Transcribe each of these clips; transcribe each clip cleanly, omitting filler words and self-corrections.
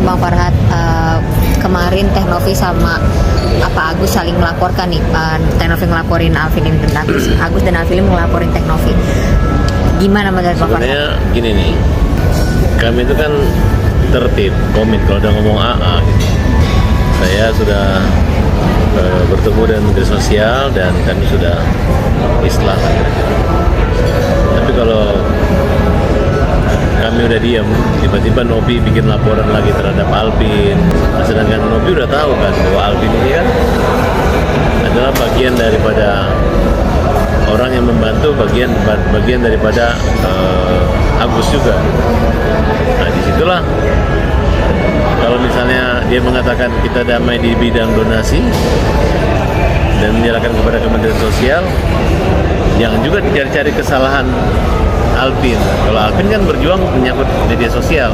Bang Farhat, kemarin Teh Novi sama Agus saling melaporkan nih. Teh Novi ngelaporin Alvin Lim dan Agus dan Alvin Lim ngelaporin Teh Novi. Gimana menurut Bang Farhat? Sebenarnya gini nih, kami itu kan tertib, komit kalau udah ngomong AA gitu. Saya sudah bertemu dengan Menteri Sosial dan kami sudah islah. Tapi kalau kami udah diam, tiba-tiba Novi bikin laporan lagi terhadap Alvin. Sedangkan Novi udah tahu kan bahwa Alvin ini kan adalah bagian daripada orang yang membantu, bagian daripada Agus juga. Nah disitulah kalau misalnya dia mengatakan kita damai di bidang donasi dan menyerahkan kepada Kementerian Sosial, jangan juga dicari-cari kesalahan Alvin. Kalau Alvin kan berjuang menyangkut media sosial,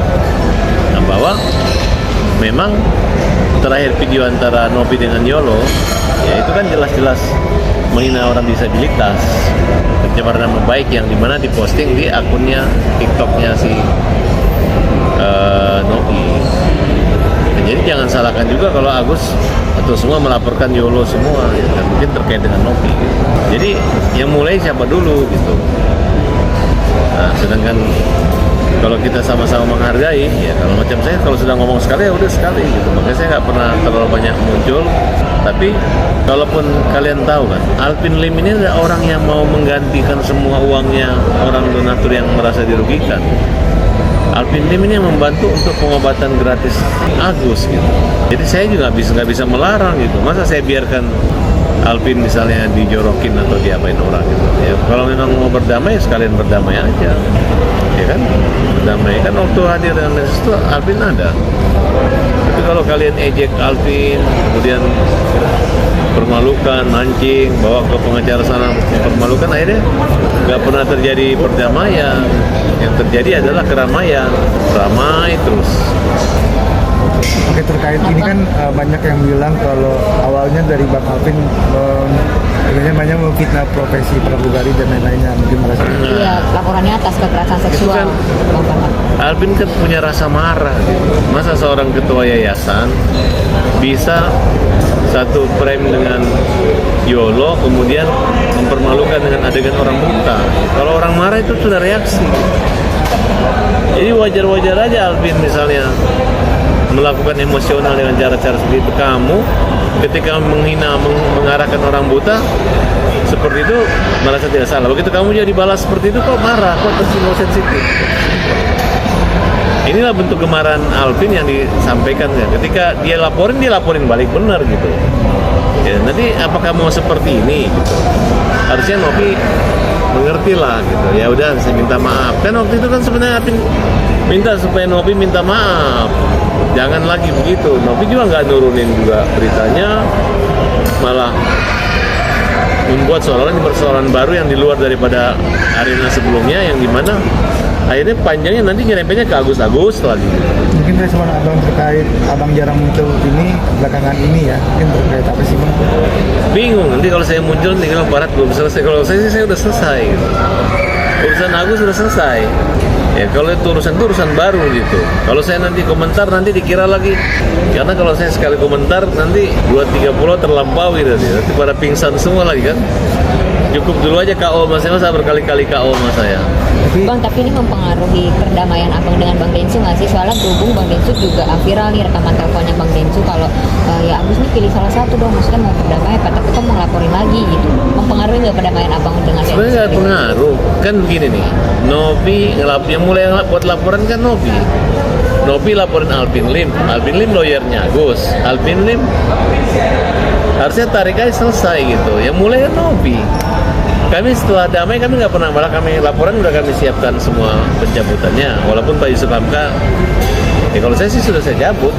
nah, bahwa memang terakhir video antara Novi dengan Yolo, ya itu kan jelas-jelas menghina orang disabilitas, pencemaran nama baik yang dimana diposting di akunnya TikToknya si Novi. Nah, jadi jangan salahkan juga kalau Agus atau semua melaporkan Yolo semua, ya kan mungkin terkait dengan Novi. Gitu. Jadi yang mulai siapa dulu gitu. Nah, sedangkan kalau kita sama-sama menghargai, ya kalau macam saya kalau sudah ngomong sekali ya udah sekali gitu. Makanya saya nggak pernah terlalu banyak muncul. Tapi kalaupun kalian tahu kan, Alvin Lim ini adalah orang yang mau menggantikan semua uangnya orang donatur yang merasa dirugikan. Alvin Lim ini yang membantu untuk pengobatan gratis Agus gitu. Jadi saya juga nggak bisa melarang gitu. Masa saya biarkan Alvin misalnya dijorokin atau diapain orang gitu. Ya kalau memang mau berdamai sekalian berdamai aja. Ya kan? Berdamai kan waktu hadir dengan itu Alvin ada. Tapi kalau kalian ejek Alvin, kemudian permalukan, mancing, bawa ke pengacara sana permalukan, akhirnya nggak pernah terjadi perdamaian. Yang terjadi adalah keramaian, ramai terus. Oke, terkait ini kan banyak yang bilang kalau awalnya dari Bang Alvin sebenarnya banyak memfitnah profesi pramugari dan lain-lainnya, mungkin merasa Iya, laporannya atas kekerasan seksual. Kan, Bang Farhat. Alvin kan punya rasa marah. Masa seorang ketua yayasan bisa satu frame dengan Yolo, kemudian mempermalukan dengan adegan orang buta. Kalau orang marah itu sudah reaksi. Jadi wajar-wajar aja Alvin misalnya melakukan emosional dengan cara-cara seperti itu. Kamu ketika menghina, mengarahkan orang buta seperti itu merasa tidak salah. Begitu kamu jadi balas seperti itu kok marah, kok tersimbol sensitif. Inilah bentuk kemarahan Alvin yang disampaikan ya. Ketika dia laporin balik benar gitu. Ya, nanti apakah mau seperti ini gitu. Harusnya Novi mengerti lah gitu. Ya udah saya minta maaf. Kan waktu itu kan sebenarnya Alvin minta supaya Novi minta maaf. Jangan lagi begitu. Novi juga nggak nurunin juga beritanya, malah membuat persoalan baru yang di luar daripada arena sebelumnya, yang dimana akhirnya panjangnya nanti nyerempetnya ke Agus lagi. mungkin respon abang terkait abang jarang muncul ini belakangan ini ya, mungkin terkait apa sih Bang? Bingung nanti kalau saya muncul tinggal Barat belum selesai. Kalau saya sih saya udah selesai gitu. Urusan Agus sudah selesai. Ya kalau itu urusan baru gitu. Kalau saya nanti komentar nanti dikira lagi. Karena kalau saya sekali komentar nanti 2-3 pulau terlampaui nanti pada pingsan semua lagi kan. Cukup dulu aja KO mas saya, masa berkali-kali KO mas saya. Bang, tapi ini mempengaruhi perdamaian abang dengan Bang Densu nggak sih? Soalnya berhubung Bang Densu juga viral nih rekaman teleponnya Bang Densu kalau ya Agus nih pilih salah satu dong, maksudnya mau berdamai apa, tapi kok mau ngelaporin lagi gitu. Mempengaruhi nggak perdamaian abang dengan Densu? Sebenarnya nggak pengaruh, kan begini nih. Novi yang mulai buat laporan kan Novi. Novi laporin Alvin Lim lawyernya Agus. Alvin Lim harusnya tarik aja selesai gitu. Yang mulai kan Novi. Kami setelah damai kami nggak pernah, malah kami laporan udah kami siapkan semua pencabutannya. Walaupun Pak Yusuf Hamka, ya kalau saya sih sudah saya cabut,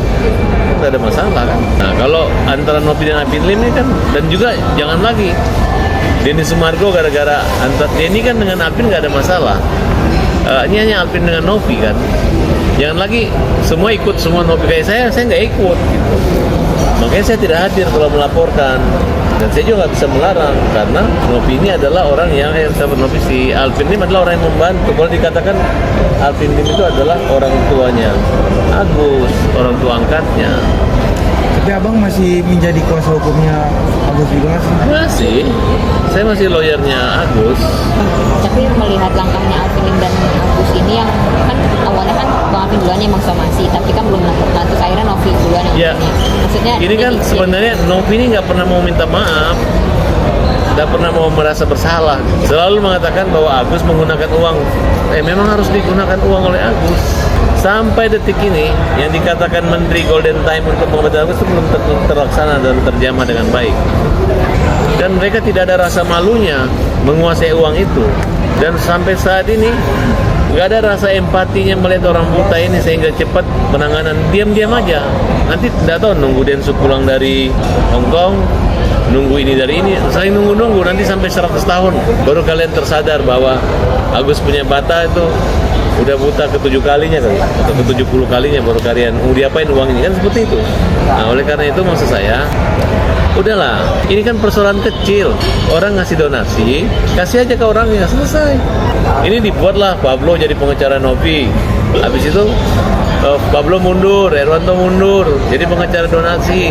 tidak ada masalah kan. Nah kalau antara Novi dan Alvin Lim ini kan, dan juga jangan lagi Denny Sumargo gara-gara Denny kan dengan Alvin nggak ada masalah. Ini hanya Alvin dengan Novi kan. Jangan lagi semua ikut semua Novi kayak saya nggak ikut gitu. Makanya saya tidak hadir kalau melaporkan. Dan saya juga nggak bisa melarang karena Novi ini adalah orang yang Novi si Alvin Lim adalah orang yang membantu. Kalau dikatakan Alvin Lim itu adalah orang tuanya Agus, orang tua angkatnya. Tapi abang masih menjadi kuasa hukumnya Agus juga nggak sih? Masih, saya masih lawyernya Agus. Tapi melihat langkahnya Alvin dan Agus ini yang kan awalnya kan Bang Alvin duluan yang somasi, tapi kan belum terus akhirnya Novi duluan yang Ya, punya. Maksudnya ini kan sebenarnya Novi ini nggak pernah mau minta maaf, nggak pernah mau merasa bersalah. Selalu mengatakan bahwa Agus menggunakan uang. Memang harus digunakan uang oleh Agus. Sampai detik ini yang dikatakan Menteri Golden Time untuk pengobatan Agus itu belum terlaksana dan terjamah dengan baik. Dan mereka tidak ada rasa malunya menguasai uang itu. Dan sampai saat ini nggak ada rasa empatinya melihat orang buta ini sehingga cepat penanganan. Diam-diam aja. Nanti tidak tahu nunggu Densu pulang dari Hong Kong, nunggu ini dari ini, saling nunggu-nunggu nanti sampai 100 tahun baru kalian tersadar bahwa Agus punya bata itu udah buta ke-7 kalinya kali atau ke-70 kalinya baru kalian mau diapain uang ini, kan seperti itu. Nah, oleh karena itu maksud saya udahlah, ini kan persoalan kecil. Orang ngasih donasi, kasih aja ke orangnya, selesai. Ini dibuatlah Pablo jadi pengacara Novi. Habis itu Pablo mundur, Erwanto mundur, jadi pengacara donasi.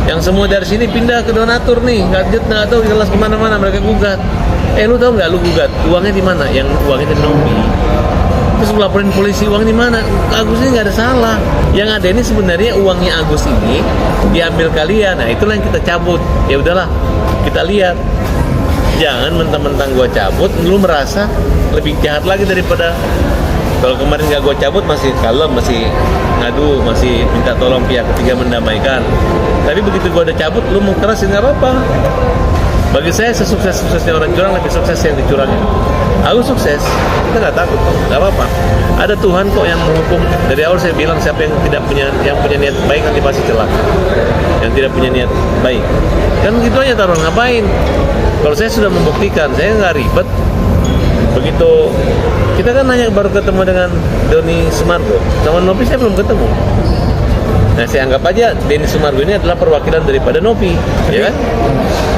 Yang semua dari sini pindah ke donatur nih, nggak tahu jelas kemana-mana mereka gugat. Lu tahu nggak lu gugat? Uangnya di mana? Yang uangnya di Novi. Terus melaporin polisi, uang di mana? Agus ini nggak ada salah. Yang ada ini sebenarnya uangnya Agus ini diambil kalian. Nah itulah yang kita cabut. Ya udahlah, kita lihat. Jangan mentang-mentang gua cabut, lu merasa lebih jahat lagi daripada kalau kemarin nggak gua cabut masih kalem, masih ngadu, masih minta tolong pihak ketiga mendamaikan. Tapi begitu gua udah cabut, lu mau keras nggak apa-apa. Bagi saya sesukses-suksesnya orang curang lebih sukses yang dicurangin. Aku sukses, kita nggak takut, nggak apa-apa. Ada Tuhan kok yang menghukum. Dari awal saya bilang siapa yang punya niat baik nanti pasti celaka. Yang tidak punya niat baik, kan gitu aja taruh ngapain. Kalau saya sudah membuktikan, saya nggak ribet. Begitu kita kan hanya baru ketemu dengan Doni Sumargo, sama Novi saya belum ketemu. Nah saya anggap aja Denny Sumargo ini adalah perwakilan daripada Novi, ya kan?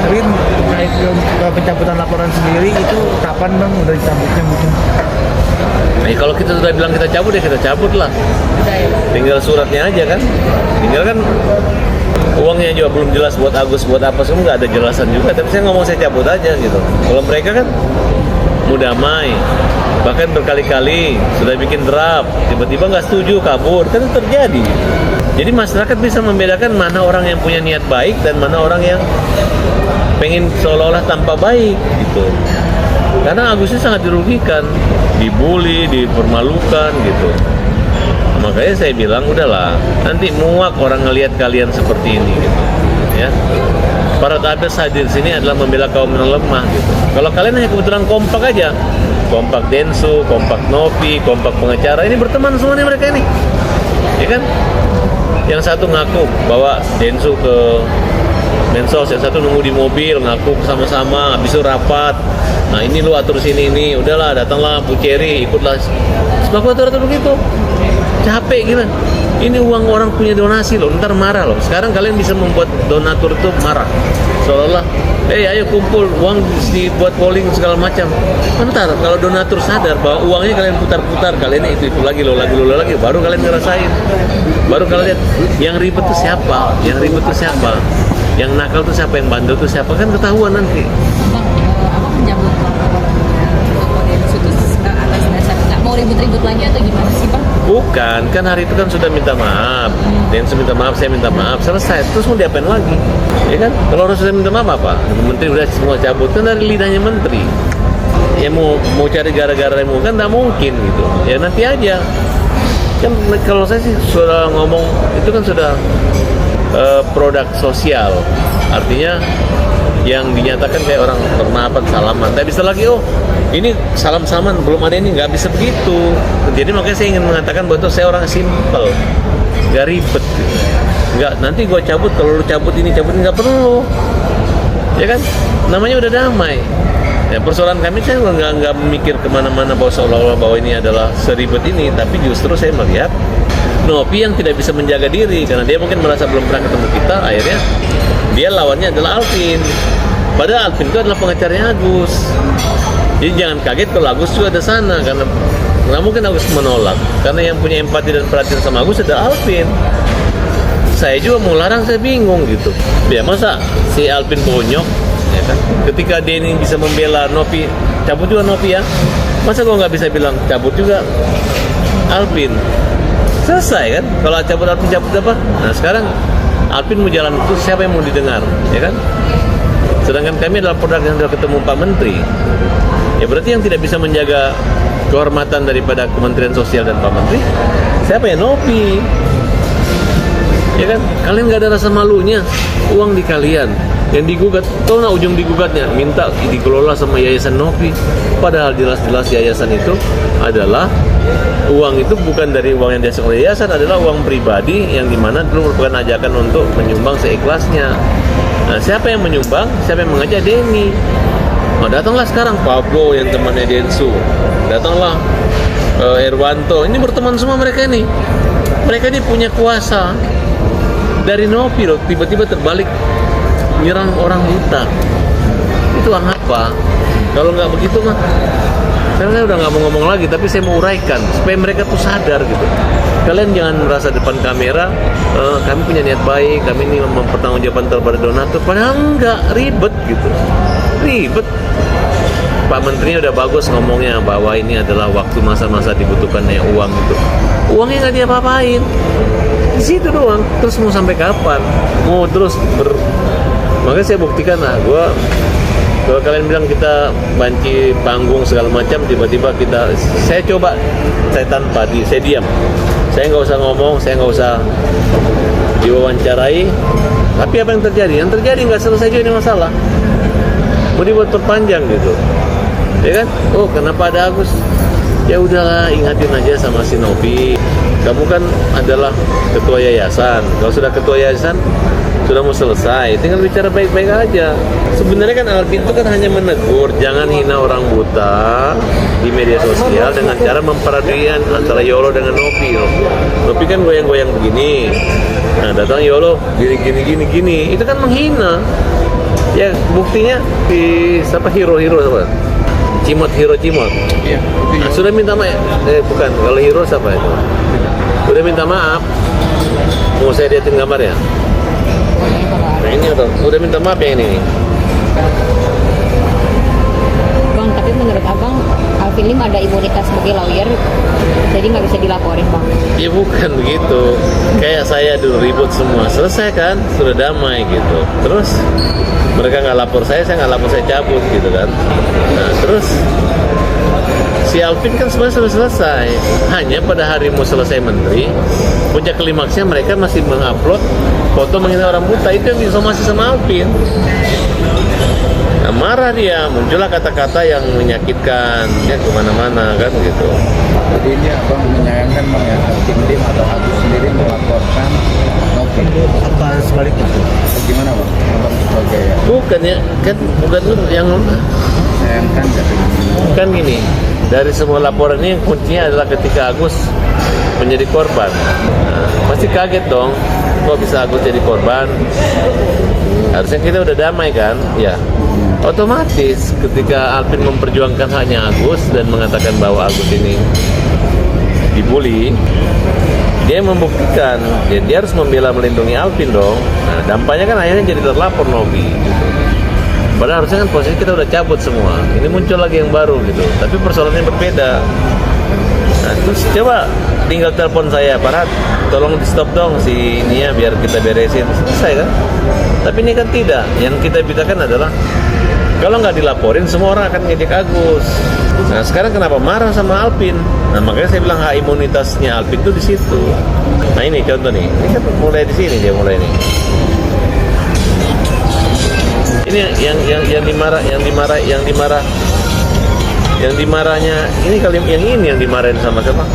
Tapi terkait ke pencabutan laporan sendiri itu kapan bang udah dicabutnya mungkin? Nah kalau kita sudah bilang kita cabut ya kita cabut lah. Tinggal suratnya aja kan. Tinggal kan uangnya juga belum jelas buat Agus buat apa semua nggak ada jelasan juga. Tapi saya ngomong saya cabut aja gitu. Kalau mereka kan mau damai, bahkan berkali-kali sudah bikin draft, tiba-tiba nggak setuju kabur, kan itu terjadi. Jadi masyarakat bisa membedakan mana orang yang punya niat baik dan mana orang yang pengen seolah-olah tanpa baik gitu. Karena Agus ini sangat dirugikan, dibully, dipermalukan gitu. Makanya saya bilang udahlah, nanti muak orang ngelihat kalian seperti ini gitu. Ya. Para tabes hadir sini adalah membela kaum yang lemah gitu. Kalau kalian hanya kebetulan kompak aja, kompak Densu, kompak Novi, kompak pengacara, ini berteman semuanya mereka ini, ya kan? Yang satu ngaku bawa Densu ke Mensos, yang satu nunggu di mobil, ngaku sama-sama, habis itu rapat. Nah ini lu atur sini ini, udahlah datanglah Bu Cherry, ikutlah. Sebab atur begitu, capek gila. Ini uang orang punya donasi loh, ntar marah loh. Sekarang kalian bisa membuat donatur itu marah, seolah-olah, ayo kumpul uang dibuat polling segala macam. Bentar, kalau donatur sadar bahwa uangnya kalian putar-putar, kalian itu lagi lo lagi, baru kalian ngerasain. Baru kalian lihat yang ribet itu siapa, yang nakal itu siapa, yang bandel itu siapa, kan ketahuan nanti. Apa menyambut atas dasar nggak mau ribut-ribut lagi atau gimana sih Bang? Bukan, kan hari itu kan sudah minta maaf. Densu minta maaf, saya minta maaf, selesai. Terus mau diapain lagi? Ya kan? Kalau orang sudah minta maaf apa? Menteri udah semua cabut, kan dari lidahnya menteri. Ya mau cari gara-gara mau kan nggak mungkin gitu. Ya nanti aja. Kan kalau saya sih sudah ngomong itu kan sudah produk sosial. Artinya yang dinyatakan kayak orang bermaafan salaman. Tapi bisa lagi ini salam-salaman belum ada ini, nggak bisa begitu. Jadi makanya saya ingin mengatakan bahwa saya orang simple, nggak ribet. Nggak nanti gue cabut, kalau lu cabut ini nggak perlu. Ya kan? Namanya udah damai. Ya, persoalan kami saya nggak mikir kemana-mana bahwa seolah-olah bahwa ini adalah seribet ini, tapi justru saya melihat Novi yang tidak bisa menjaga diri karena dia mungkin merasa belum pernah ketemu kita, akhirnya dia lawannya adalah Alvin. Padahal Alvin itu adalah pengacaranya Agus. Jadi jangan kaget kalau Agus juga ada sana karena nggak mungkin Agus menolak, karena yang punya empati dan perhatian sama Agus adalah Alvin. Saya juga mau larang, saya bingung gitu. Ya masa si Alvin bonyok, ya kan? Ketika Denny bisa membela Novi, cabut juga Novi ya. Masa gua nggak bisa bilang cabut juga Alvin? Selesai kan? Kalau cabut Alvin, cabut apa? Nah sekarang Alvin mau jalan itu, siapa yang mau didengar, ya kan? Sedangkan kami adalah produk yang sudah ketemu Pak Menteri. Ya berarti yang tidak bisa menjaga kehormatan daripada Kementerian Sosial dan Pak Menteri, siapa ya? Novi. Ya kan, kalian nggak ada rasa malunya, uang di kalian yang digugat, tahu nggak ujung digugatnya? Minta dikelola sama Yayasan Novi, padahal jelas-jelas yayasan itu adalah uang itu bukan dari uang yang dihasilkan oleh yayasan, adalah uang pribadi yang dimana dulu merupakan ajakan untuk menyumbang seikhlasnya. Nah, siapa yang menyumbang? Siapa yang mengajak? Denny. Nah, datanglah sekarang Pablo yang temannya Densu, datanglah Erwanto, ini berteman semua mereka ini. Mereka ini punya kuasa. Dari Novi loh, tiba-tiba terbalik nyerang orang buta. Itu apa? Kalau nggak begitu mah, saya udah nggak mau ngomong lagi, tapi saya mau uraikan supaya mereka tuh sadar gitu. Kalian jangan merasa depan kamera, kami punya niat baik, kami ini mempertanggungjawabkan terhadap donatur, padahal nggak, ribet gitu, ribet. Pak Menterinya udah bagus ngomongnya bahwa ini adalah waktu masa-masa dibutuhkannya uang itu. Uangnya nggak diapa-apain. Di situ doang. Terus mau sampai kapan? Mau terus makanya saya buktikan lah. Kalau kalian bilang kita banci panggung segala macam, tiba-tiba saya coba, saya tanpa saya diam. Saya nggak usah ngomong, saya nggak usah diwawancarai. Tapi apa yang terjadi? Yang terjadi nggak selesai juga ini masalah. Mau dibuat perpanjang gitu. Ya kan? Oh, kenapa ada Agus? Ya udahlah, ingatin aja sama si Novi. Kamu kan adalah ketua yayasan. Kalau sudah ketua yayasan, sudah mau selesai. Tinggal bicara baik-baik aja. Sebenarnya kan Alvin itu kan hanya menegur, jangan hina orang buta di media sosial dengan cara memparaduian antara Yolo dengan Novi. Novi kan goyang-goyang begini. Nah, datang Yolo gini. Itu kan menghina. Ya buktinya di hero apa? Hero Cimot. Iya. Nah, sudah minta maaf. Bukan, kalau hero siapa itu? Sudah minta maaf. Mau saya liatin gambarnya. Nah, ini udah minta maaf yang ini nih. Bang, tapi menurut abang Alvin Lim ada imunitas sebagai lawyer, jadi nggak bisa dilaporin bang? Ya bukan begitu. Kayak saya dulu ribut semua, selesai kan, sudah damai gitu. Terus mereka nggak lapor saya nggak lapor, saya cabut gitu kan. Nah terus si Alvin kan sebenarnya sudah selesai. Hanya pada hari mau selesai menteri, puncak klimaksnya mereka masih mengupload foto menghina orang buta. Itu yang disomasi sama Alvin. Nah, marah dia, muncullah kata-kata yang menyakitkan ya kemana-mana kan gitu. Jadi ini abang menyayangkan bang ya, tim Lim atau Agus sendiri melaporkan Novi. Apa sebaliknya? Gimana bang? Abang sebagai Bukan ya, kan bukan yang menyayangkan nggak? kan gini. Dari semua laporan ini kuncinya adalah ketika Agus menjadi korban. Nah, pasti kaget dong, kok bisa Agus jadi korban? Harusnya kita udah damai kan? Ya. Otomatis ketika Alvin memperjuangkan haknya Agus dan mengatakan bahwa Agus ini dibully, dia membuktikan dia harus membela melindungi Alvin dong. Nah, dampaknya kan akhirnya jadi terlapor Novi gitu. Padahal harusnya kan posisi kita udah cabut semua. Ini muncul lagi yang baru gitu. Tapi persoalannya berbeda. Nah, terus coba tinggal telepon saya, Parat, tolong di stop dong si ini ya biar kita beresin. Selesai kan? Tapi ini kan tidak. Yang kita bicarakan adalah kalau nggak dilaporin semua orang akan ngejek Agus. Nah sekarang kenapa marah sama Alvin? Nah makanya saya bilang hak imunitasnya Alvin itu di situ. Nah ini contoh nih, ini kan mulai di sini dia mulai nih. Ini yang dimarahnya ini kali yang dimarahin sama siapa?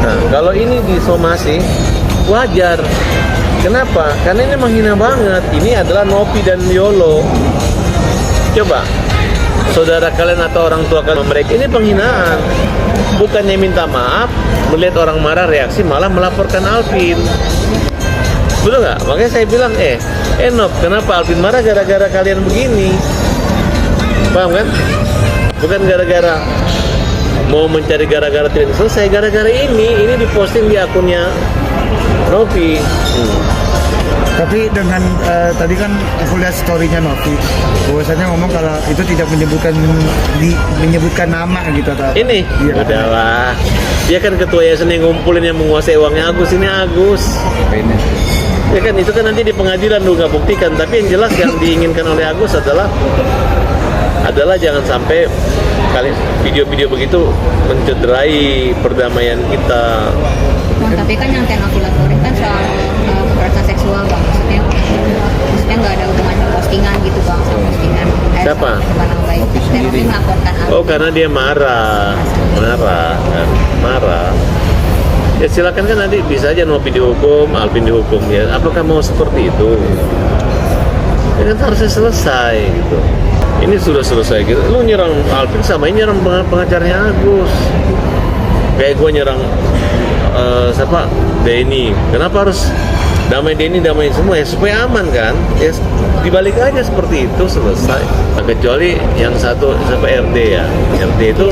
Nah kalau ini disomasi wajar. Kenapa? Karena ini menghina banget. Ini adalah Novi dan Yolo. Coba, saudara kalian atau orang tua kalian mereka ini penghinaan. Bukannya minta maaf, melihat orang marah reaksi malah melaporkan Alvin. Betul nggak? Makanya saya bilang, Nov, kenapa Alvin marah gara-gara kalian begini? Paham kan? bukan gara-gara mau mencari gara-gara tidak selesai, gara-gara ini diposting di akunnya Novi. Tapi dengan tadi kan aku lihat story-nya Novi, bahwasanya ngomong kalau itu tidak menyebutkan nama gitu atau apa. Ini Iya. udahlah, dia kan ketua yayasan yang ngumpulin, yang menguasai uangnya Agus, ini Agus. Ya kan, itu kan nanti di pengadilan dulu nggak buktikan. Tapi yang jelas yang diinginkan oleh Agus adalah jangan sampai kali video-video begitu mencederai perdamaian kita. Bang, tapi kan yang Novi laporin kan soal kekerasan seksual bang, maksudnya nggak ada hubungan postingan gitu bang, sama postingan Siapa? sama nama baik. Novi melaporkan Oh, karena dia marah kan, marah. Ya silakan kan, nanti bisa aja Novi dihukum, Alvin dihukum ya. Apakah mau seperti itu? Ya kan harusnya selesai gitu. Ini sudah selesai gitu. Lu nyerang Alvin sama ini nyerang pengacaranya Agus. Kayak gue nyerang siapa? Denny. Kenapa harus damai Denny, damai semua ya supaya aman kan? Ya dibalik aja seperti itu, selesai. Nah, kecuali yang satu siapa, RD ya. RD itu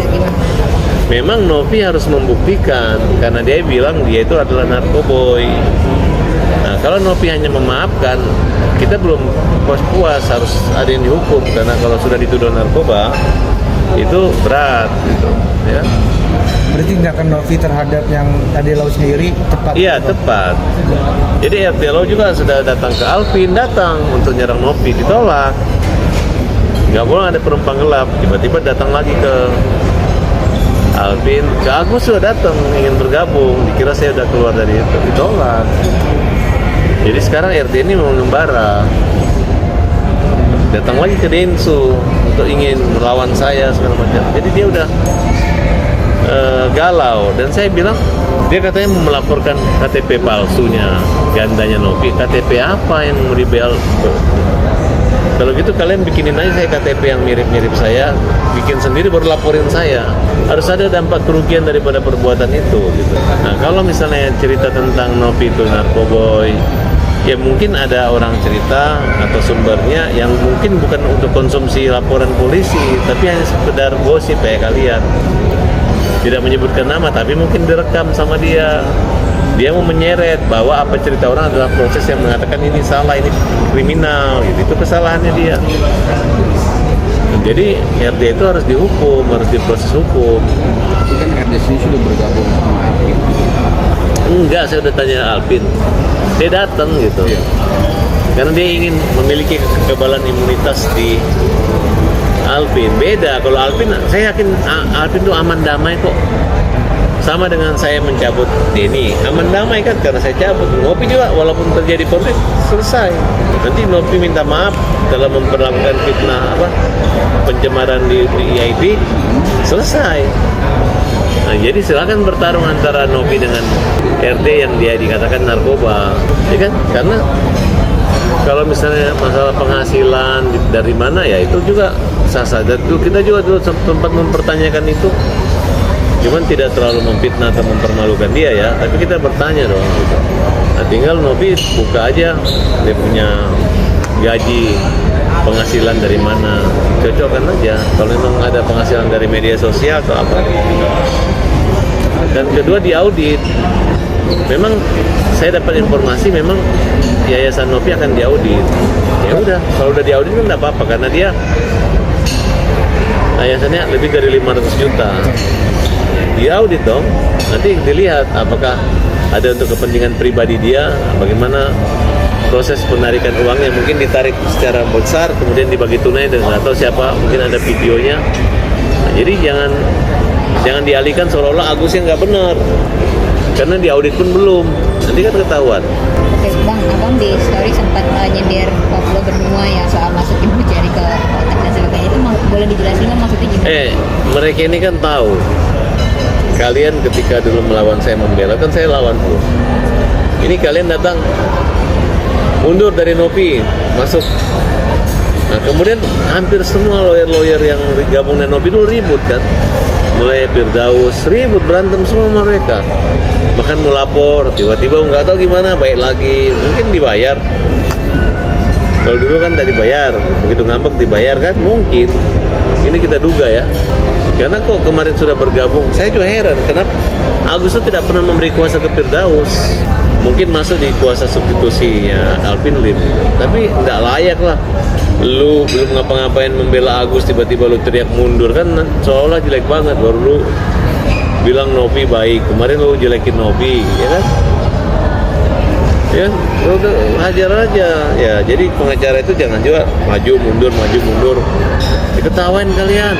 memang Novi harus membuktikan karena dia bilang dia itu adalah narkoboy. Nah, kalau Novi hanya memaafkan, kita belum puas, harus ada yang dihukum, karena kalau sudah dituduh narkoba itu berat gitu ya. Berarti tindakan Novi terhadap yang tadi Lau sendiri tepat? Iya, tepat. Jadi RT Lo juga sudah datang ke Alvin, datang untuk nyerang Novi, ditolak. Nggak boleh ada penumpang gelap. Tiba-tiba datang lagi ke Alvin, ke Agus sudah datang ingin bergabung, dikira saya udah keluar dari itu, ditolak. Jadi sekarang RT ini mau ngembara, datang lagi ke Densu untuk ingin melawan saya segala macam. Jadi dia udah galau, dan saya bilang, dia katanya mau melaporkan KTP palsunya gandanya Novi. KTP apa yang mau dibel? Kalau gitu kalian bikinin aja saya KTP yang mirip-mirip saya, bikin sendiri baru laporin saya. Harus ada dampak kerugian daripada perbuatan itu gitu. Nah, kalau misalnya cerita tentang Novi itu narkoboy, ya mungkin ada orang cerita atau sumbernya yang mungkin bukan untuk konsumsi laporan polisi, tapi hanya sekedar gosip kayak kalian. Tidak menyebutkan nama, tapi mungkin direkam sama dia. Dia mau menyeret bahwa apa cerita orang adalah proses yang mengatakan ini salah, ini kriminal, gitu. Itu kesalahannya dia. Jadi RD itu harus dihukum, harus diproses hukum. Tapi kan RD sini sudah bergabung sama Alvin. Enggak, saya udah tanya Alvin. Dia datang gitu. Iya. Karena dia ingin memiliki kekebalan imunitas di Alvin. Beda kalau Alvin, saya yakin Alvin itu aman damai kok. Sama dengan saya mencabut Denny, aman damai kan karena saya cabut. Novi juga walaupun terjadi konflik selesai. Nanti Novi minta maaf dalam memperlakukan fitnah pencemaran di IIT, selesai. Nah, jadi silakan bertarung antara Novi dengan RD yang dia dikatakan narkoba, ya kan? Karena kalau misalnya masalah penghasilan dari mana ya itu juga sah-sah. Dan kita juga dulu sempat mempertanyakan itu, cuman tidak terlalu memfitnah atau mempermalukan dia ya. Tapi kita bertanya dong gitu. Nah, tinggal Novi buka aja dia punya gaji, penghasilan dari mana, cocokkan aja. Kalau memang ada penghasilan dari media sosial atau apa. Dan kedua, diaudit. Memang saya dapat informasi memang Yayasan Novi akan diaudit. Ya udah, kalau udah diaudit kan enggak apa-apa karena dia yayasannya lebih dari 500 juta. Diaudit dong. Nanti dilihat apakah ada untuk kepentingan pribadi dia, bagaimana proses penarikan uangnya, mungkin ditarik secara besar kemudian dibagi tunai dan nggak tahu siapa, mungkin ada videonya. Nah, jadi jangan dialihkan seolah-olah Agus yang nggak benar, karena diaudit pun belum, nanti kan ketahuan. Oke bang, abang di story sempat nyindir Koplo berdua ya soal masukin jari ke otak dan sebagainya, itu boleh dijelasin nggak maksudnya gimana? Mereka ini kan tahu kalian ketika dulu melawan saya, membela kan saya lawan dulu. Ini kalian datang mundur dari Novi, masuk. Nah, kemudian hampir semua lawyer-lawyer yang gabung dengan Novi dulu ribut kan. Mulai Firdaus, ribut, berantem semua mereka. Bahkan mau lapor, tiba-tiba nggak tahu gimana, baik lagi, mungkin dibayar. Kalau dulu kan tidak dibayar, begitu ngambek dibayar kan mungkin. Ini kita duga ya. Karena kok kemarin sudah bergabung, saya juga heran kenapa Agus itu tidak pernah memberi kuasa ke Firdaus. Mungkin masuk di kuasa substitusinya Alvin Lim, tapi tidak layak lah. Lu belum ngapa-ngapain membela Agus, tiba-tiba lu teriak mundur kan seolah jelek banget. Baru lu bilang Novi baik, kemarin lu jelekin Novi, ya kan? Ya, udah hajar aja. Ya, jadi pengacara itu jangan juga maju mundur. Diketawain kalian.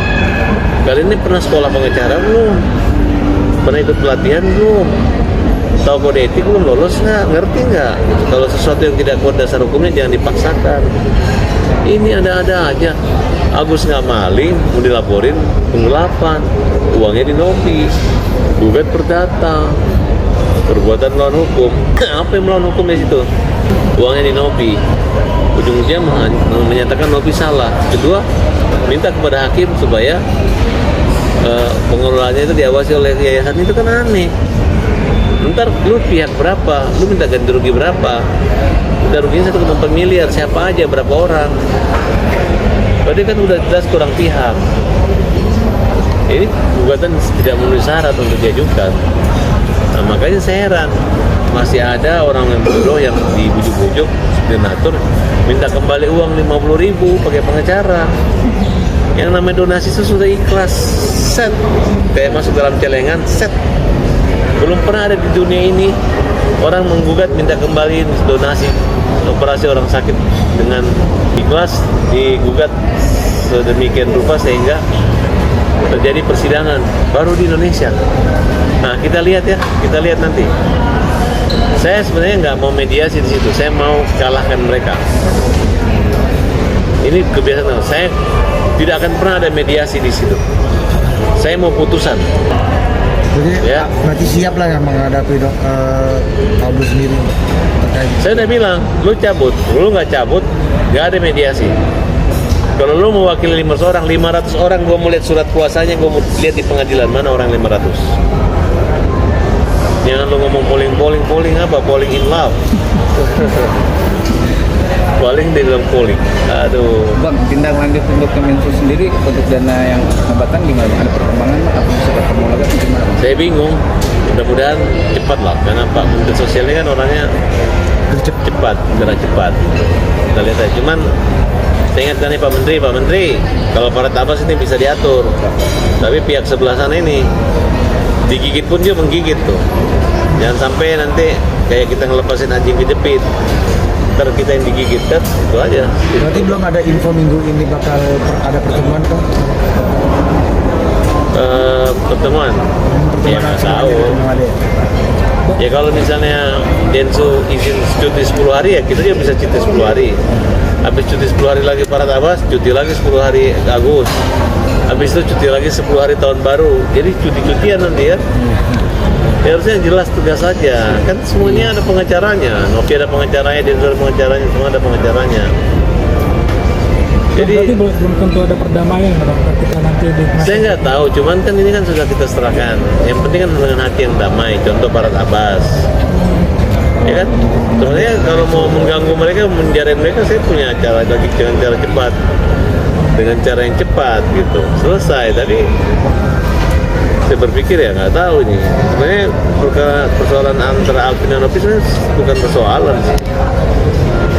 Kalian ini pernah sekolah pengacara belum? Pernah ikut pelatihan belum? Tahu kode etik belum? Lolos nggak? Ngerti nggak? Kalau sesuatu yang tidak kuat dasar hukumnya jangan dipaksakan. Ini ada-ada aja. Agus nggak maling, mau dilaporin penggelapan, uangnya di Novi, gugat perdata, perbuatan melawan hukum. Apa yang melawan hukum di situ? Uangnya di Novi. Ujung-ujungnya menyatakan Novi salah. Kedua, minta kepada hakim supaya pengelolaannya itu diawasi oleh yayasan. Itu kan aneh. Ntar lu pihak berapa? Lu minta ganti rugi berapa? Minta ruginya 1,4 miliar. Siapa aja? Berapa orang? Berarti kan udah jelas kurang pihak. Ini gugatan tidak memenuhi syarat untuk diajukan. Nah, makanya saya heran masih ada orang yang bodoh yang dibujuk-bujuk donatur minta kembali uang 50.000 pakai pengacara. Yang namanya donasi itu sudah ikhlas, set, kayak masuk dalam celengan, set. Belum pernah ada di dunia ini orang menggugat minta kembali donasi operasi orang sakit dengan ikhlas, digugat sedemikian rupa sehingga terjadi persidangan baru di Indonesia. Nah, kita lihat ya, kita lihat nanti. Saya sebenarnya nggak mau mediasi di situ, saya mau kalahkan mereka. Ini kebiasaan saya, tidak akan pernah ada mediasi di situ. Saya mau putusan. Jadi Ya. berarti siap lah yang menghadapi Agus sendiri terkait. Saya udah bilang, lu cabut, lu nggak cabut, nggak ada mediasi. Kalau lu mewakili 500 orang, gue mau lihat surat kuasanya, gue mau lihat di pengadilan mana orang 500. Jangan lu ngomong polling apa? Polling in love. Polling di dalam polling. Aduh. Bang, tindak lanjut untuk Kemensos sendiri untuk dana yang hambatan gimana? Ada perkembangan apa bisa ketemu lagi atau gimana? Saya bingung. Mudah-mudahan cepat lah, karena Pak Menteri Sosial ini kan orangnya cepat, gerak cepat. Kita lihat aja. Cuman saya ingatkan nih Pak Menteri, kalau para tabas ini bisa diatur. Tapi pihak sebelah sana ini digigit pun dia menggigit tuh. Jangan sampai nanti kayak kita ngelepasin anjing kejepit, ntar kita yang digigit kan, itu aja. Berarti belum ada info minggu ini bakal ada pertemuan kan? Pertemuan ya nggak tahu ya. Kalau misalnya Densu izin cuti 10 hari ya kita juga bisa cuti 10 hari. Habis cuti 10 hari lagi para tabas, cuti lagi 10 hari Agus. Habis itu cuti lagi 10 hari tahun baru. Jadi cuti-cutian nanti ya. Ya harusnya jelas tugas saja. Kan semuanya ada pengacaranya. Novi ada pengacaranya, Densu ada pengacaranya, semua ada pengacaranya. Jadi berarti belum tentu ada perdamaian Bang, ketika nanti di saya nggak tahu, cuman kan ini kan sudah kita serahkan. Yang penting kan dengan hati yang damai. Contoh para tabas, ya kan? Sebenarnya kalau mau mengganggu mereka, menjarain mereka, saya punya cara lagi dengan cara cepat, dengan cara yang cepat gitu. Selesai. Tapi saya berpikir ya nggak tahu nih. Sebenarnya persoalan antara Alvin dan Novi sebenarnya bukan persoalan sih.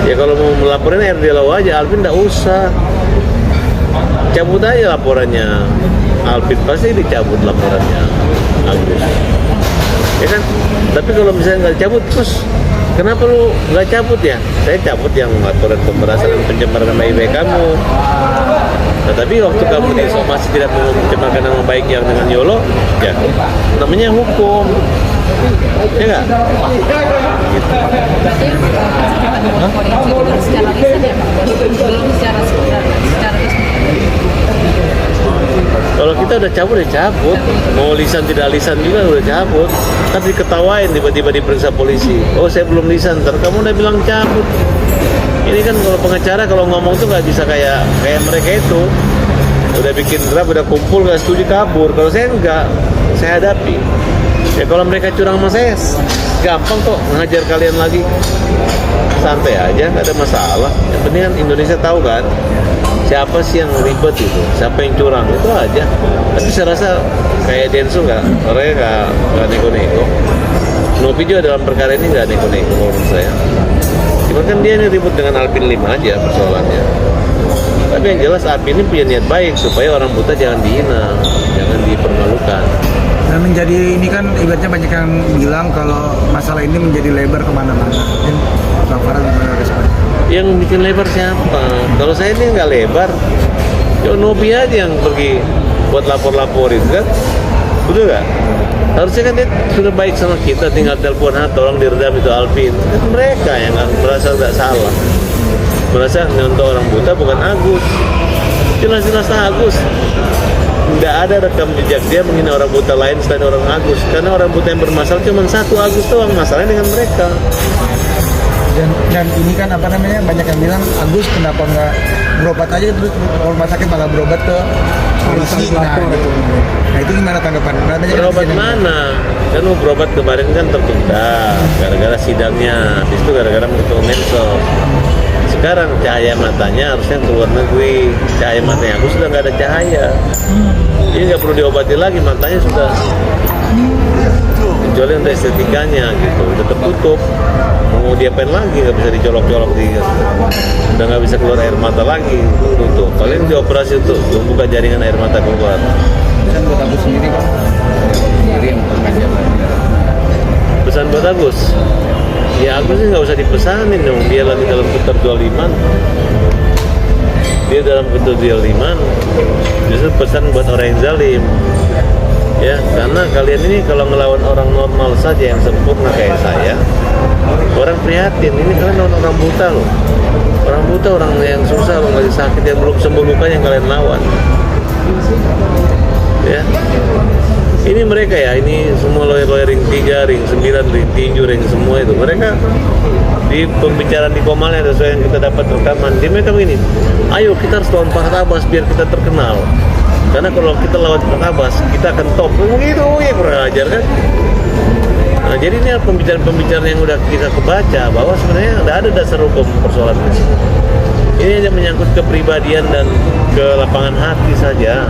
Ya kalau mau melaporin RDLO aja, Alvin nggak usah. Cabut aja laporannya. Alvin pasti dicabut laporannya Agus. Ya kan? Tapi kalau misalnya nggak dicabut, terus kenapa lu nggak cabut ya? Saya cabut yang laporan pemerasan dan pencemaran nama baik kamu. Nah, tapi waktu kamu disomasi tidak mau mencemarkan nama baik yang dengan YOLO, ya namanya hukum. Ya nggak? Gitu. Secara lisan ya Pak, belum secara resmi. Kalau kita udah cabut ya cabut, mau lisan tidak lisan juga udah cabut. Tapi ketawain tiba-tiba diperiksa polisi. Oh saya belum lisan, ntar kamu udah bilang cabut. Ini kan kalau pengacara kalau ngomong tuh nggak bisa kayak mereka itu. Udah bikin draft, udah kumpul nggak setuju kabur. Kalau saya enggak, saya hadapi. Ya kalau mereka curang sama saya, gampang kok ngajar kalian lagi. Santai aja, nggak ada masalah. Yang penting kan Indonesia tahu kan siapa sih yang ribet itu, siapa yang curang, itu aja. Tapi saya rasa kayak Densu orangnya nggak neko-neko. Nopi juga dalam perkara ini nggak neko-neko menurut saya. Cuma kan dia ini ribut dengan Alvin Lim aja persoalannya. Tapi yang jelas Alvin ini punya niat baik supaya orang buta jangan dihina, jangan dipermalukan. Dan menjadi ini kan ibaratnya banyak yang bilang kalau masalah ini menjadi lebar kemana-mana. Mungkin Bang Farhan gimana responnya? Yang bikin lebar siapa? Kalau saya ini nggak lebar, ya Nobi aja yang pergi buat lapor-laporin kan, betul nggak? Harusnya kan dia sudah baik sama kita, tinggal telepon, tolong diredam itu Alvin. Kan mereka yang merasa nggak salah, merasa untuk orang buta bukan Agus, jelas-jelas Agus. Nggak ada rekam jejak dia menghina orang buta lain selain orang Agus, karena orang buta yang bermasalah cuma satu Agus doang, masalahnya dengan mereka. Dan ini kan apa namanya, banyak yang bilang Agus kenapa nggak berobat aja terus rumah sakit malah berobat ke polisi. Nah itu gimana tanggapan? Berobat mana? Kan mau berobat kemarin kan tertunda gara-gara sidangnya, habis itu gara-gara mengetuk Mensos. Sekarang cahaya matanya harusnya ke luar negeri, cahaya matanya Agus sudah nggak ada cahaya. Ini nggak perlu diobati lagi, matanya sudah kecuali untuk estetikanya gitu, udah tertutup. Mau diapain lagi, nggak bisa dicolok-colok, udah nggak bisa keluar air mata lagi, tutup. Paling dioperasi untuk membuka jaringan air mata keluar. Pesan buat Agus sendiri Bang, sendiri yang mengajar lagi. Pesan buat Agus, ya Agus sih nggak usah dipesanin dong, dia lagi dalam keterjoliman. Dia dalam keterjoliman, justru pesan buat orang yang zalim. Ya, karena kalian ini kalau ngelawan orang normal saja yang sempurna kayak saya, orang prihatin. Ini kalian lawan orang buta loh. Orang buta, orang yang susah, orang lagi sakit, yang belum sembuh lukanya yang kalian lawan. Ya, ini mereka ya, ini semua lawyer ring 3, ring 9, ring tinju, ring semua itu. Mereka di pembicaraan di Komalnya sesuai yang kita dapat rekaman. Dia mereka begini, ayo kita harus lawan Pak Tabas biar kita terkenal. Karena kalau kita lawan Pak Tabas, kita akan top. Begitu, ya kurang ajar kan? Nah, jadi ini pembicaraan yang udah kita kebaca bahwa sebenarnya tidak ada dasar hukum persoalan ini. Ini hanya menyangkut kepribadian dan ke lapangan hati saja.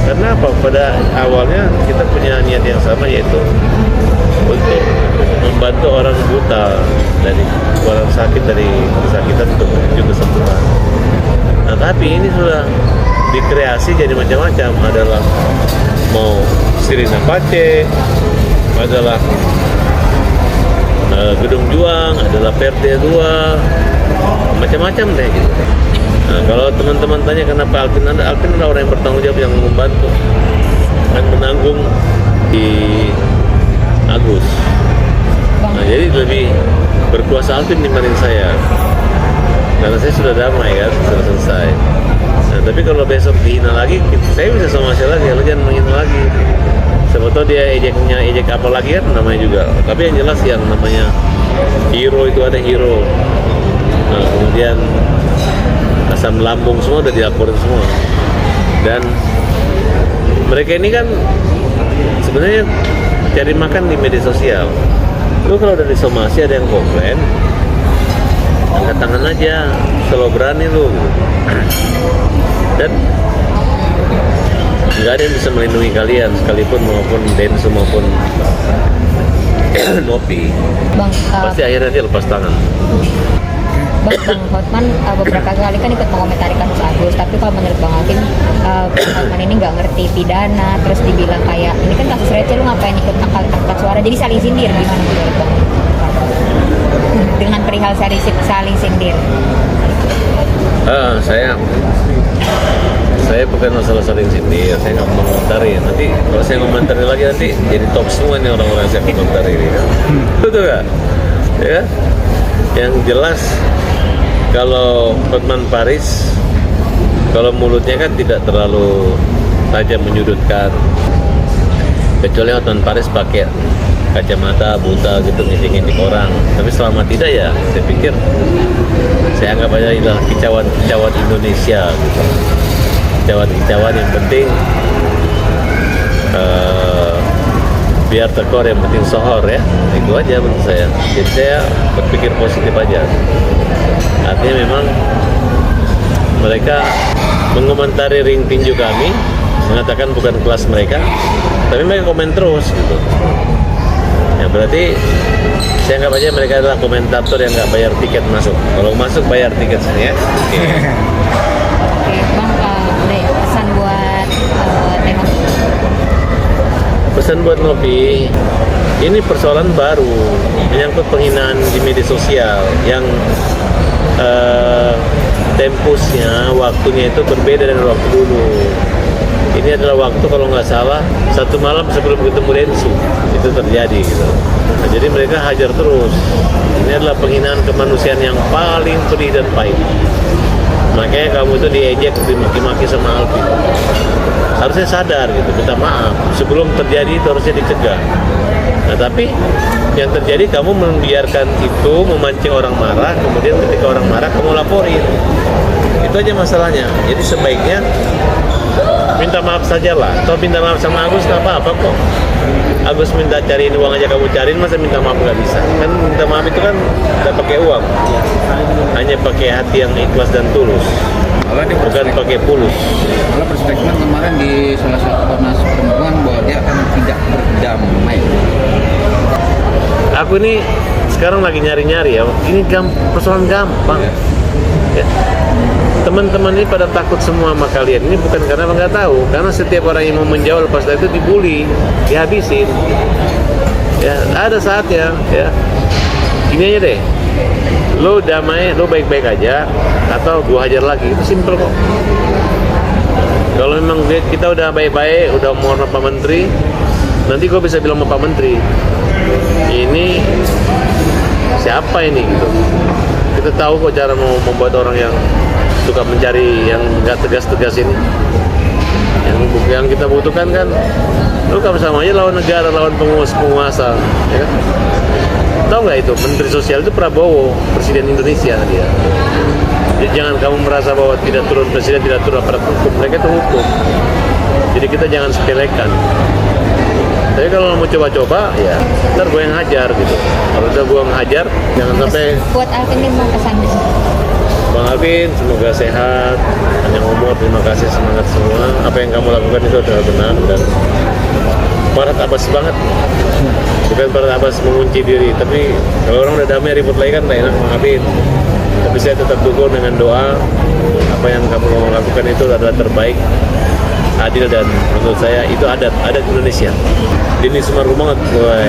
Karena apa? Pada awalnya kita punya niat yang sama, yaitu untuk membantu orang buta dari orang sakit dari kesakitan untuk menuju kesembuhan. Nah, tapi ini sudah dikreasi jadi macam-macam, adalah mau Sirina Pace, adalah Gedung Juang, adalah PRT 2, macam-macam deh gitu. Nah, kalau teman-teman tanya kenapa Alvin adalah orang yang bertanggung jawab, yang membantu dan menanggung di Agus. Nah, jadi lebih berkuasa Alvin dibanding saya, karena saya sudah damai kan, sudah selesai. Nah, tapi kalau besok dihina lagi, saya bisa somasi lagi, lo jangan menghina lagi. Sebetulnya dia ejek apa lagi kan namanya juga. Tapi yang jelas yang namanya hero itu ada hero. Nah, kemudian asam lambung semua udah dilaporin semua. Dan mereka ini kan sebenarnya cari makan di media sosial. Lu kalau udah disomasi ada yang komplain, angkat tangan aja, selalu berani lu. Dan nggak ada yang bisa melindungi kalian, sekalipun maupun Densu maupun Nopi. Bang, Pasti akhirnya dia lepas tangan. Bang Hotman beberapa kali kan ikut mengomentari kasus Agus, tapi kalau menurut Bang Hakim, Bang Hotman ini nggak ngerti pidana, terus dibilang kayak ini kan kasus receh, lu ngapain ikut angkat suara, jadi saling sindir. Gimana menurut Bang? Dengan perihal saling sindir. Saya bukan masalah saling sindir, saya nggak mengomentari. Nanti kalau saya ngomentari lagi nanti jadi top semua nih orang-orang yang saya komentari ini kan. Betul nggak? Ya, yang jelas kalau Hotman Paris, kalau mulutnya kan tidak terlalu tajam menyudutkan, kecuali Hotman Paris pakai kacamata buta gitu ngintip orang. Tapi selama tidak ya, saya pikir saya anggap aja adalah kicauan Indonesia gitu. Kicauan yang penting biar tekor yang penting sohor ya, itu aja menurut saya. Jadi saya berpikir positif aja. Artinya memang mereka mengomentari ring tinju kami, mengatakan bukan kelas mereka, tapi mereka komen terus gitu. Ya berarti saya anggap aja mereka adalah komentator yang nggak bayar tiket masuk. Kalau masuk bayar tiket sini ya. Oke. Oke, Bang, udah ya, pesan buat Tengok. Pesan buat Novi, ini persoalan baru menyangkut penghinaan di media sosial yang tempusnya, waktunya itu berbeda dengan waktu dulu. Ini adalah waktu kalau nggak salah 1 malam sebelum ketemu Densu itu terjadi gitu. Nah, jadi mereka hajar terus. Ini adalah penghinaan kemanusiaan yang paling pedih dan pahit. Makanya kamu itu diejek, dimaki-maki sama Alvin. Harusnya sadar gitu, minta maaf. Sebelum terjadi itu harusnya dicegah. Nah tapi yang terjadi kamu membiarkan itu, memancing orang marah, kemudian ketika orang marah kamu laporin. Itu aja masalahnya. Jadi sebaiknya minta maaf sajalah. Atau minta maaf sama Agus nggak apa-apa kok. Agus minta cariin uang aja kamu cariin, masa minta maaf nggak bisa? Kan minta maaf itu kan nggak pakai uang, hanya pakai hati yang ikhlas dan tulus, Malah di bukan pakai pulus. Malah berstatement kemarin di salah satu Komnas Perempuan bahwa dia akan tidak berdamai. Aku ini sekarang lagi nyari-nyari ya. Ini persoalan gampang. Ya. Teman-teman ini pada takut semua sama kalian. Ini bukan karena nggak tahu, karena setiap orang yang mau menjawab lepas dari itu dibully, dihabisin. Ya, ada saatnya. Ya, gini aja deh. Lo damai, lo baik-baik aja, atau gua hajar lagi. Itu simple kok. Kalau memang kita udah baik-baik, udah mohon Pak Menteri, nanti gua bisa bilang sama Pak Menteri, ini siapa ini gitu. Kita tahu kok cara mau membuat orang yang suka mencari yang nggak tegas-tegas ini. Yang kita butuhkan kan, lu kan sama aja lawan negara, lawan penguasa, ya kan? Tahu nggak itu Menteri Sosial itu Prabowo, Presiden Indonesia dia. Jadi jangan kamu merasa bahwa tidak turun presiden, tidak turun aparat hukum, mereka itu hukum. Jadi kita jangan sepelekan. Tapi kalau mau coba-coba, ya ntar gue yang hajar gitu. Kalau udah gue hajar, jangan sampai. Buat Alvin nih Bang, pesan. Bang Alvin, semoga sehat, panjang umur, terima kasih, semangat semua. Apa yang kamu lakukan itu adalah benar dan Farhad Abbas banget. Bukan Farhad Abbas mengunci diri, tapi kalau orang udah damai ribut lagi kan tak enak, Bang Alvin. Tapi saya tetap dukung dengan doa. Apa yang kamu lakukan itu adalah terbaik, adil, dan menurut saya itu adat Indonesia. Ini semua banget, boy.